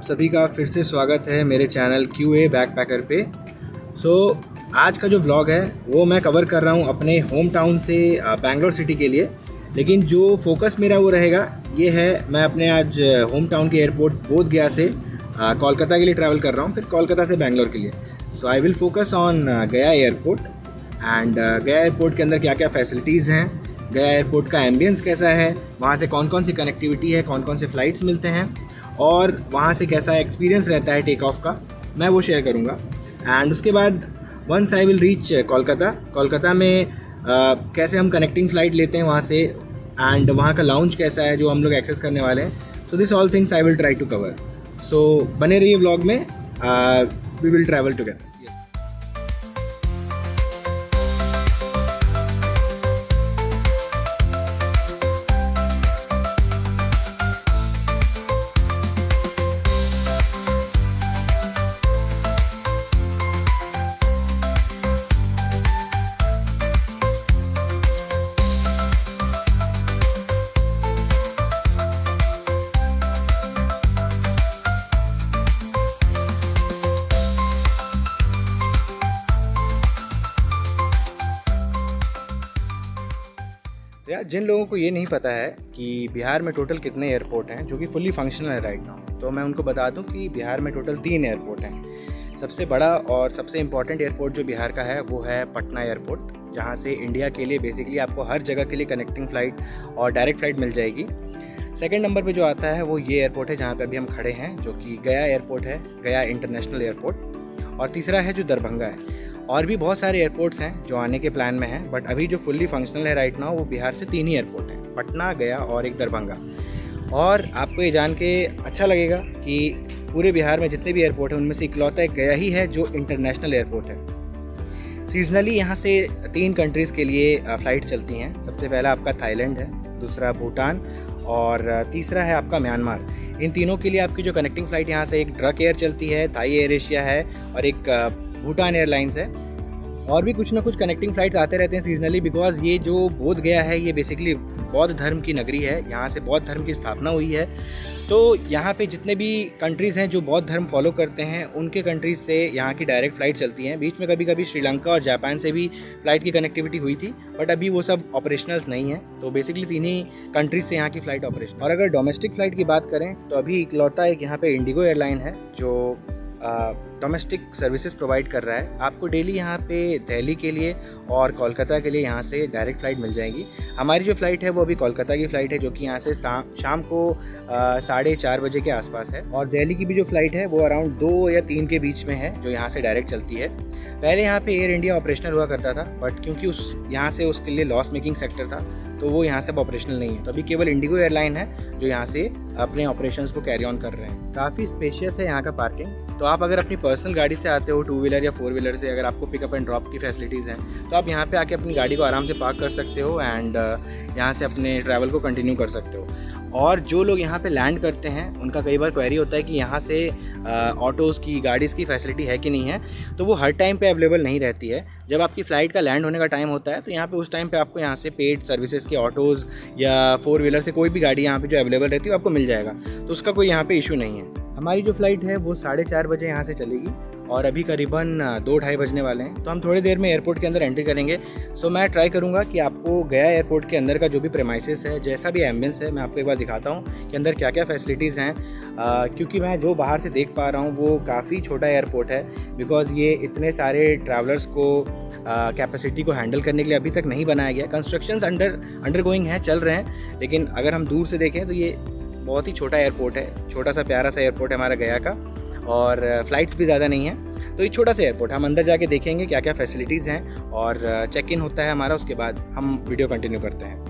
सभी का फिर से स्वागत है मेरे चैनल QA बैकपैकर पे। आज का जो व्लॉग है वो मैं कवर कर रहा हूँ अपने होम टाउन से बैंगलोर सिटी के लिए। लेकिन जो फोकस मेरा वो रहेगा ये है, मैं अपने आज होम टाउन के एयरपोर्ट बोध गया से कोलकाता के लिए ट्रैवल कर रहा हूँ, फिर कोलकाता से बैंगलोर के लिए। आई विल फोकस ऑन गया एयरपोर्ट एंड गया एयरपोर्ट के अंदर क्या क्या फैसिलिटीज़ हैं, गया एयरपोर्ट का एम्बियंस कैसा है, वहाँ से कौन कौन सी कनेक्टिविटी है, कौन कौन से फ़्लाइट्स मिलते हैं और वहाँ से कैसा एक्सपीरियंस रहता है टेक ऑफ का, मैं वो शेयर करूँगा। एंड उसके बाद once I will reach Kolkata में कैसे हम कनेक्टिंग फ़्लाइट लेते हैं वहाँ से, एंड वहाँ का लाउंज कैसा है जो हम लोग एक्सेस करने वाले हैं। So this all things I will try to cover. So बने रहिए व्लॉग में, वी विल ट्रैवल टुगेदर। तो यार, जिन लोगों को ये नहीं पता है कि बिहार में टोटल कितने एयरपोर्ट हैं जो कि फुल्ली फंक्शनल है राइट नाउ, तो मैं उनको बता दूं कि बिहार में टोटल 3 एयरपोर्ट हैं। सबसे बड़ा और सबसे इम्पॉर्टेंट एयरपोर्ट जो बिहार का है वो है पटना एयरपोर्ट, जहां से इंडिया के लिए बेसिकली आपको हर जगह के लिए कनेक्टिंग फ़्लाइट और डायरेक्ट फ़्लाइट मिल जाएगी। सेकेंड नंबर पे जो आता है वो ये एयरपोर्ट है जहाँ पे अभी हम खड़े हैं, जो कि गया एयरपोर्ट है, गया इंटरनेशनल एयरपोर्ट। और तीसरा है जो दरभंगा है। और भी बहुत सारे एयरपोर्ट्स हैं जो आने के प्लान में हैं, बट अभी जो फुल्ली फंक्शनल है राइट नाउ वो बिहार से 3 ही एयरपोर्ट हैं, पटना, गया और एक दरभंगा। और आपको ये जान के अच्छा लगेगा कि पूरे बिहार में जितने भी एयरपोर्ट हैं उनमें से इकलौता एक गया ही है जो इंटरनेशनल एयरपोर्ट है। सीजनली यहाँ से 3 कंट्रीज़ के लिए फ़्लाइट चलती हैं। सबसे पहला आपका थाईलैंड है, दूसरा भूटान और तीसरा है आपका म्यांमार। इन तीनों के लिए आपकी जो कनेक्टिंग फ़्लाइट यहाँ से एक ड्रक एयर चलती है, थाई एयर एशिया है और एक भूटान एयरलाइंस है। और भी कुछ ना कुछ कनेक्टिंग फ़्लाइट्स आते रहते हैं सीजनली, बिकॉज ये जो बोध गया है ये बेसिकली बौद्ध धर्म की नगरी है, यहाँ से बौद्ध धर्म की स्थापना हुई है। तो यहाँ पे जितने भी कंट्रीज़ हैं जो बौद्ध धर्म फॉलो करते हैं उनके कंट्रीज़ से यहाँ की डायरेक्ट फ़्लाइट चलती हैं। बीच में कभी कभी श्रीलंका और जापान से भी फ़्लाइट की कनेक्टिविटी हुई थी, बट अभी वो सब ऑपरेशनल्स नहीं है। तो बेसिकली 3 ही कंट्रीज़ से यहाँ की फ़्लाइट ऑपरेशन। और अगर डोमेस्टिक फ़्लाइट की बात करें तो अभी इकलौता एक यहाँ पे इंडिगो एयरलाइन है जो डोमेस्टिक सर्विसेज प्रोवाइड कर रहा है। आपको डेली यहाँ पे दिल्ली के लिए और कोलकाता के लिए यहाँ से डायरेक्ट फ़्लाइट मिल जाएगी। हमारी जो फ़्लाइट है वो अभी कोलकाता की फ़्लाइट है जो कि यहाँ से शाम को 4:30 बजे के आसपास है। और दिल्ली की भी जो फ़्लाइट है वो अराउंड 2 या 3 के बीच में है जो यहाँ से डायरेक्ट चलती है। पहले यहाँ पे एयर इंडिया ऑपरेशनल हुआ करता था, बट क्योंकि यहाँ से उसके लिए लॉस मेकिंग सेक्टर था तो वो यहाँ से अब ऑपरेशनल नहीं है। तो अभी केवल इंडिगो एयरलाइन है जो यहाँ से अपने ऑपरेशंस को कैरी ऑन कर रहे हैं। काफ़ी स्पेशियस है यहाँ का पार्किंग। तो आप अगर अपनी पर्सनल गाड़ी से आते हो, 2 व्हीलर या 4 व्हीलर से, अगर आपको पिकअप एंड ड्रॉप की फैसिलिटीज़ हैं तो आप यहाँ पे आके अपनी गाड़ी को आराम से पार्क कर सकते हो एंड यहाँ से अपने ट्रैवल को कंटिन्यू कर सकते हो। और जो लोग यहाँ पे लैंड करते हैं उनका कई बार क्वेरी होता है कि यहाँ से ऑटोज़ की, गाड़ीज़ की फैसिलिटी है कि नहीं है, तो वो हर टाइम पे अवेलेबल नहीं रहती है। जब आपकी फ़्लाइट का लैंड होने का टाइम होता है तो यहाँ पे उस टाइम पे आपको यहाँ से पेड सर्विसेज के ऑटोज़ या 4 व्हीलर से कोई भी गाड़ी यहाँ पे जो अवेलेबल रहती है वो आपको मिल जाएगा, तो उसका कोई यहाँ पे इशू नहीं है। हमारी जो फ़्लाइट है वो 4:30 बजे यहाँ से चलेगी और अभी करीबन 2-2:30 बजने वाले हैं, तो हम थोड़ी देर में एयरपोर्ट के अंदर एंट्री करेंगे। मैं ट्राई करूँगा कि आपको गया एयरपोर्ट के अंदर का जो भी प्रेमाइसेस है, जैसा भी एम्बियंस है, मैं आपको एक बार दिखाता हूँ कि अंदर क्या क्या फैसिलिटीज़ हैं। क्योंकि मैं जो बाहर से देख पा रहा हूँ वो काफ़ी छोटा एयरपोर्ट है, बिकॉज़ ये इतने सारे ट्रैवलर्स को कैपेसिटी को हैंडल करने के लिए अभी तक नहीं बनाया गया। कंस्ट्रक्शंस अंडर गोइंग हैं, चल रहे हैं, लेकिन अगर हम दूर से देखें तो ये बहुत ही छोटा एयरपोर्ट है, छोटा सा प्यारा सा एयरपोर्ट है हमारा गया का, और फ़्लाइट्स भी ज़्यादा नहीं है। तो ये छोटा सा एयरपोर्ट, हम अंदर जाके देखेंगे क्या क्या फैसिलिटीज़ हैं और चेक इन होता है हमारा, उसके बाद हम वीडियो कंटिन्यू करते हैं।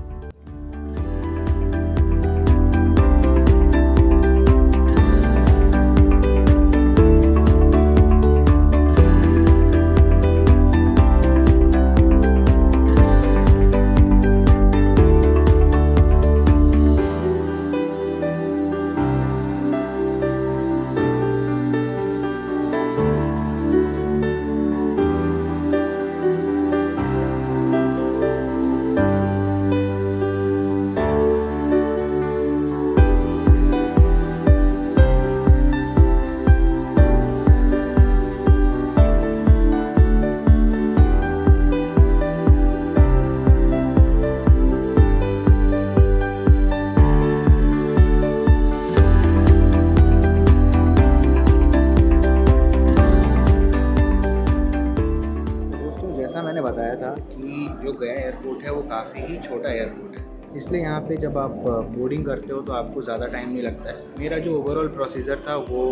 एयरपोर्ट है वो काफ़ी ही छोटा एयरपोर्ट है, इसलिए यहाँ पे जब आप बोर्डिंग करते हो तो आपको ज़्यादा टाइम नहीं लगता है। मेरा जो ओवरऑल प्रोसीजर था वो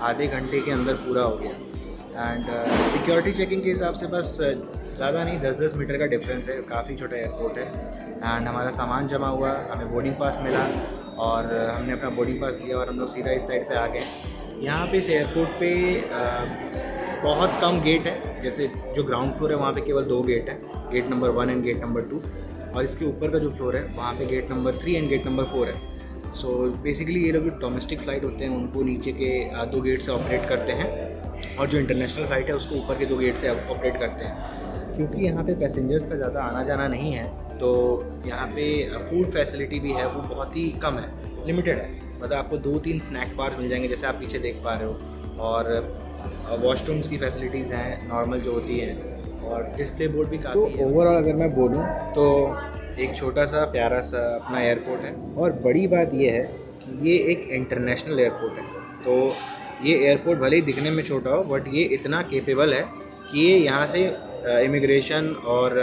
आधे घंटे के अंदर पूरा हो गया। एंड सिक्योरिटी चेकिंग के हिसाब से बस ज़्यादा नहीं, 10-10 मीटर का डिफरेंस है, काफ़ी छोटा एयरपोर्ट है। एंड हमारा सामान जमा हुआ, हमें बोर्डिंग पास मिला और हमने अपना बोर्डिंग पास लिया और हम लोग सीधा इस साइड पे आ गए। यहाँ पे इस एयरपोर्ट पे बहुत कम गेट है, जैसे जो ग्राउंड फ्लोर है वहाँ पे केवल 2 गेट हैं, gate number 1 and gate number 2, और इसके ऊपर का जो फ्लोर है वहाँ पे gate number 3 and gate number 4 है। सो बेसिकली ये लोग जो डोमेस्टिक फ़्लाइट होते हैं उनको नीचे के 2 गेट से ऑपरेट करते हैं, और जो इंटरनेशनल फ़्लाइट है उसको ऊपर के 2 गेट से ऑपरेट करते हैं। क्योंकि यहाँ पे पैसेंजर्स का ज़्यादा आना जाना नहीं है, तो यहाँ पे फूड फैसिलिटी भी है वो बहुत ही कम है, लिमिटेड है। मतलब आपको 2-3 स्नैक बार मिल जाएंगे जैसे आप पीछे देख पा रहे हो, और वॉशरूम्स की फैसिलिटीज़ हैं नॉर्मल जो होती हैं, और डिस्प्ले बोर्ड भी काफ़ी है। ओवरऑल अगर मैं बोलूँ तो एक छोटा सा प्यारा सा अपना एयरपोर्ट है, और बड़ी बात ये है कि ये एक इंटरनेशनल एयरपोर्ट है। तो ये एयरपोर्ट भले ही दिखने में छोटा हो, बट ये इतना केपेबल है कि ये यहाँ से इमिग्रेशन और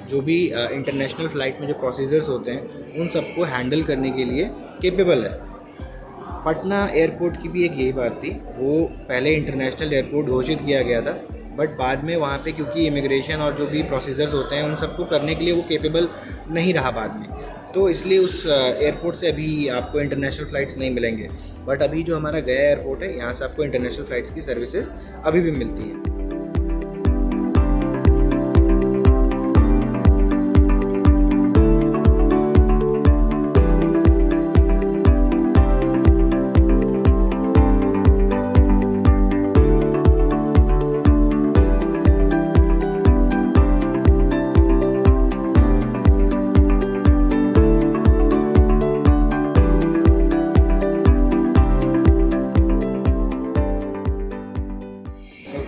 जो भी इंटरनेशनल फ़्लाइट में जो प्रोसीजर्स होते हैं उन सबको हैंडल करने के लिए केपेबल है। पटना एयरपोर्ट की भी एक यही बात थी, वो पहले इंटरनेशनल एयरपोर्ट घोषित किया गया था, बट बाद में वहाँ पे क्योंकि इमिग्रेशन और जो भी प्रोसीजर्स होते हैं उन सबको करने के लिए वो केपेबल नहीं रहा बाद में, तो इसलिए उस एयरपोर्ट से अभी आपको इंटरनेशनल फ़्लाइट्स नहीं मिलेंगे। बट अभी जो हमारा गया एयरपोर्ट है यहाँ से आपको इंटरनेशनल फ़्लाइट्स की सर्विसेज अभी भी मिलती है।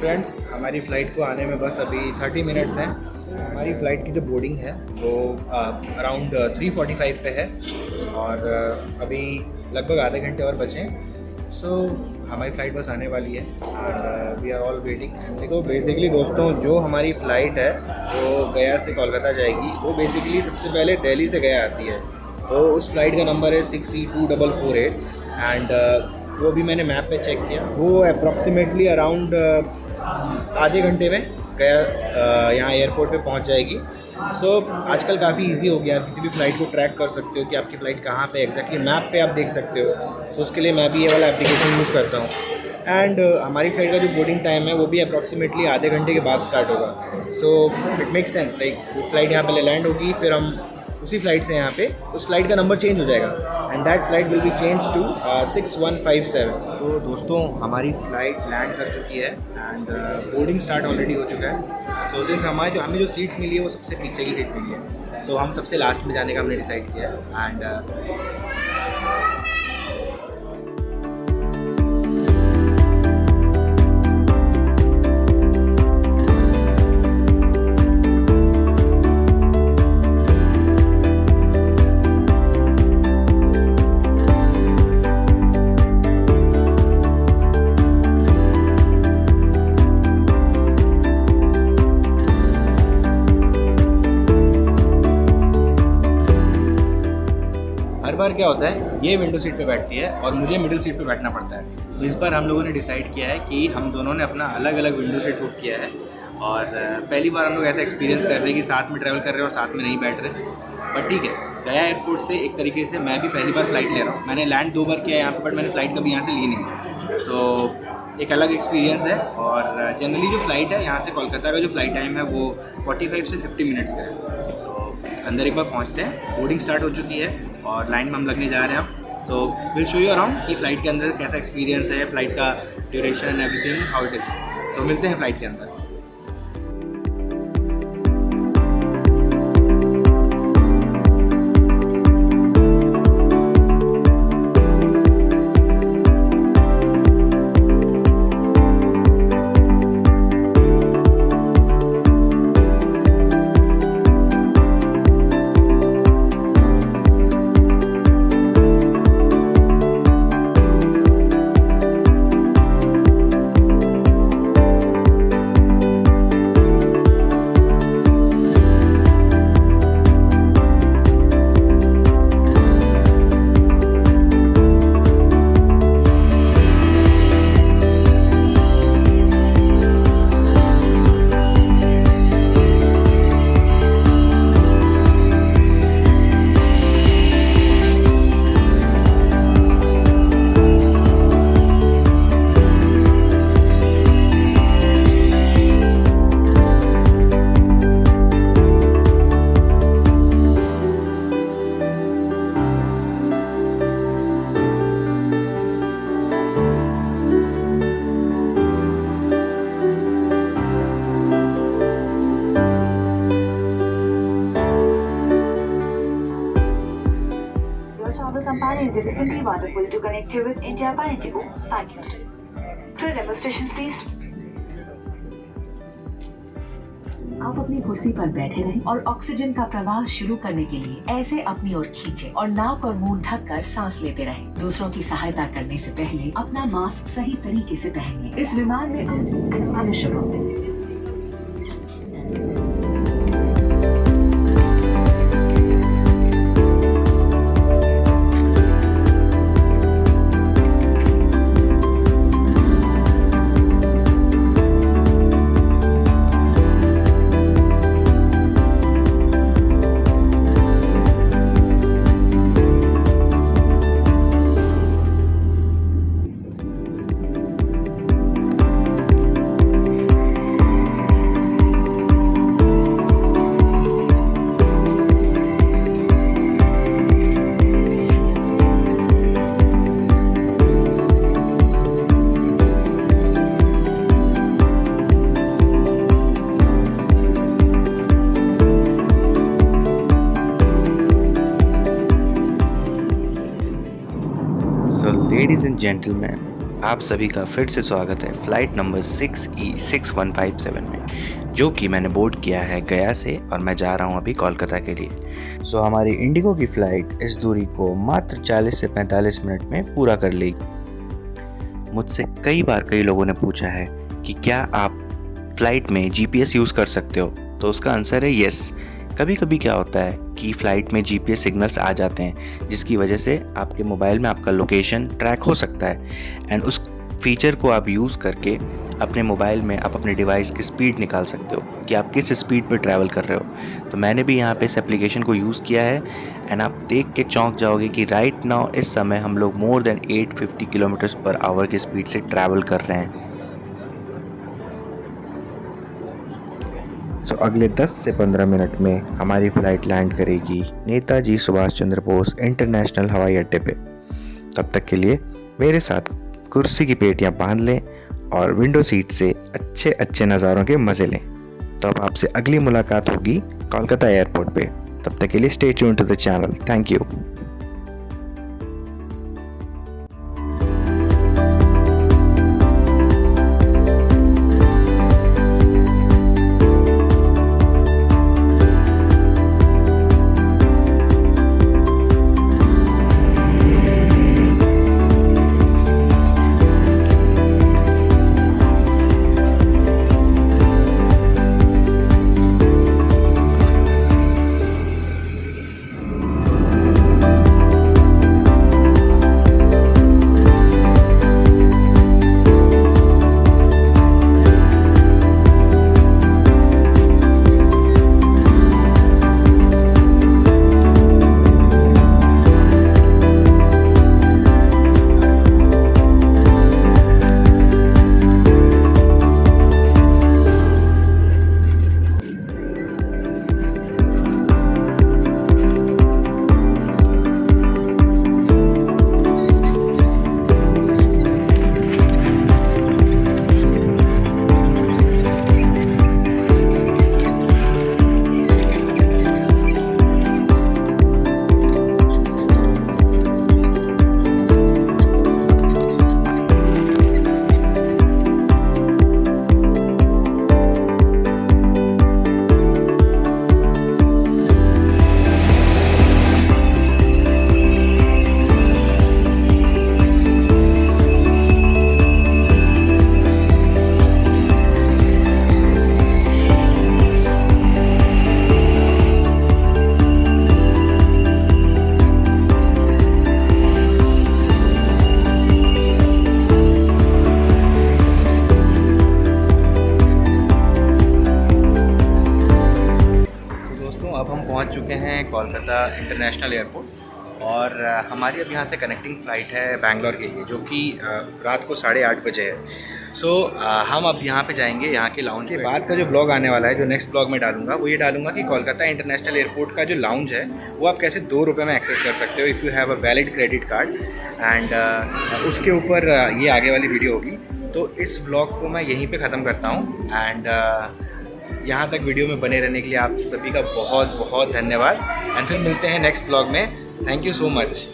फ्रेंड्स, हमारी फ़्लाइट को आने में बस अभी 30 मिनट्स हैं। हमारी फ़्लाइट की जो बोर्डिंग है वो अराउंड 3:45 पे है, और अभी लगभग आधे घंटे और बचे हैं। सो हमारी फ़्लाइट बस आने वाली है, and we are all waiting. देखो बेसिकली दोस्तों, जो हमारी फ़्लाइट है वो गया से कोलकाता जाएगी, वो बेसिकली सबसे पहले दिल्ली से गया आती है। तो उस फ़्लाइट का नंबर है 6E2448, एंड वो भी मैंने मैप पे चेक किया, वो अप्रॉक्सीमेटली अराउंड आधे घंटे में गया यहाँ एयरपोर्ट पे पहुँच जाएगी। सो आजकल काफ़ी इजी हो गया, किसी भी फ़्लाइट को ट्रैक कर सकते हो कि आपकी फ़्लाइट कहाँ पे एग्जैक्टली मैप पे आप देख सकते हो। सो उसके लिए मैं भी ये वाला एप्लीकेशन यूज़ करता हूँ। एंड हमारी फ़्लाइट का जो बोर्डिंग टाइम है वो भी अप्रॉक्सीमेटली आधे घंटे के बाद स्टार्ट होगा। So it makes sense, like flight यहाँ पहले लैंड होगी, फिर हम उसी फ्लाइट से यहाँ पे उस फ्लाइट का नंबर चेंज हो जाएगा, and that flight will be change to 6157। तो दोस्तों हमारी फ़्लाइट लैंड कर चुकी है, एंड बोर्डिंग स्टार्ट ऑलरेडी हो चुका है। सो सिर्फ हमें जो सीट मिली है वो सबसे पीछे की सीट मिली है। सो हम सबसे लास्ट में जाने का हमने डिसाइड किया है। एंड हर बार क्या होता है, ये विंडो सीट पे बैठती है और मुझे मिडिल सीट पे बैठना पड़ता है। तो इस बार हम लोगों ने डिसाइड किया है कि हम दोनों ने अपना अलग अलग विंडो सीट बुक किया है, और पहली बार हम लोग ऐसा एक्सपीरियंस कर रहे हैं कि साथ में ट्रैवल कर रहे हैं और साथ में नहीं बैठ रहे। बट ठीक है, गया एयरपोर्ट से एक तरीके से मैं भी पहली बार फ्लाइट ले रहा हूँ। मैंने लैंड 2 बार किया यहाँ पर, बट मैंने फ़्लाइट कभी यहाँ से ली नहीं। सो एक अलग एक्सपीरियंस है। और जनरली जो फ़्लाइट है यहाँ से कोलकाता का जो फ़्लाइट टाइम है वो 45 से 50 मिनट्स का है। अंदर एक बार पहुँचते हैं, बोर्डिंग स्टार्ट हो चुकी है और लाइन में हम लगने जा रहे हैं अब। So will show you around कि फ़्लाइट के अंदर कैसा एक्सपीरियंस है, फ़्लाइट का duration and everything how it is. So मिलते हैं फ़्लाइट के अंदर। wonderful to connect you with India by Indigo. Thank you. To demonstration, please. आप अपनी कुर्सी पर बैठे रहें और ऑक्सीजन का प्रवाह शुरू करने के लिए ऐसे अपनी ओर खींचें और नाक और मुंह ढककर सांस लेते रहें। दूसरों की सहायता करने से पहले अपना मास्क सही तरीके से पहनिए। इस विमान में लेडीज़ एंड जेंटलमैन, आप सभी का फिर से स्वागत है फ़्लाइट नंबर 6E6157 में, जो कि मैंने बोर्ड किया है गया से और मैं जा रहा हूं अभी कोलकाता के लिए। सो हमारी इंडिगो की फ़्लाइट इस दूरी को मात्र 40 से 45 मिनट में पूरा कर लेगी। मुझसे कई बार कई लोगों ने पूछा है कि क्या आप फ़्लाइट में GPS यूज़ कर सकते हो, तो उसका आंसर है येस। कभी कभी क्या होता है कि फ़्लाइट में GPS सिग्नल्स आ जाते हैं, जिसकी वजह से आपके मोबाइल में आपका लोकेशन ट्रैक हो सकता है एंड उस फीचर को आप यूज़ करके अपने मोबाइल में आप अपने डिवाइस की स्पीड निकाल सकते हो कि आप किस स्पीड पर ट्रैवल कर रहे हो। तो मैंने भी यहाँ पे इस एप्लीकेशन को यूज़ किया है एंड आप देख के चौंक जाओगे कि राइट नाउ इस समय हम लोग more than 850 kilometres per hour की स्पीड से ट्रैवल कर रहे हैं। सो अगले 10 से 15 मिनट में हमारी फ़्लाइट लैंड करेगी नेताजी सुभाष चंद्र बोस इंटरनेशनल हवाई अड्डे पे। तब तक के लिए मेरे साथ कुर्सी की पेटियां बांध लें और विंडो सीट से अच्छे अच्छे नज़ारों के मज़े लें। तो अब आपसे अगली मुलाकात होगी कोलकाता एयरपोर्ट पे। तब तक के लिए stay tuned to the channel. Thank you. पहुंच चुके हैं कोलकाता इंटरनेशनल एयरपोर्ट और हमारी अब यहाँ से कनेक्टिंग फ़्लाइट है बैंगलोर के लिए, जो कि रात को 8:30 बजे है। सो हम अब यहाँ पे जाएंगे यहाँ के लाउंज के बाद का जो ब्लॉग आने वाला है, जो नेक्स्ट ब्लॉग में डालूंगा, वो ये डालूंगा कि कोलकाता इंटरनेशनल एयरपोर्ट का जो लाउंज है वो आप कैसे 2 रुपये में एक्सेस कर सकते हो if you have a valid credit card. And उसके ऊपर ये आगे वाली वीडियो होगी। तो इस ब्लॉग को मैं यहीं पे ख़त्म करता हूँ एंड यहाँ तक वीडियो में बने रहने के लिए आप सभी का बहुत बहुत धन्यवाद एंड फिर मिलते हैं नेक्स्ट ब्लॉग में। Thank you so much.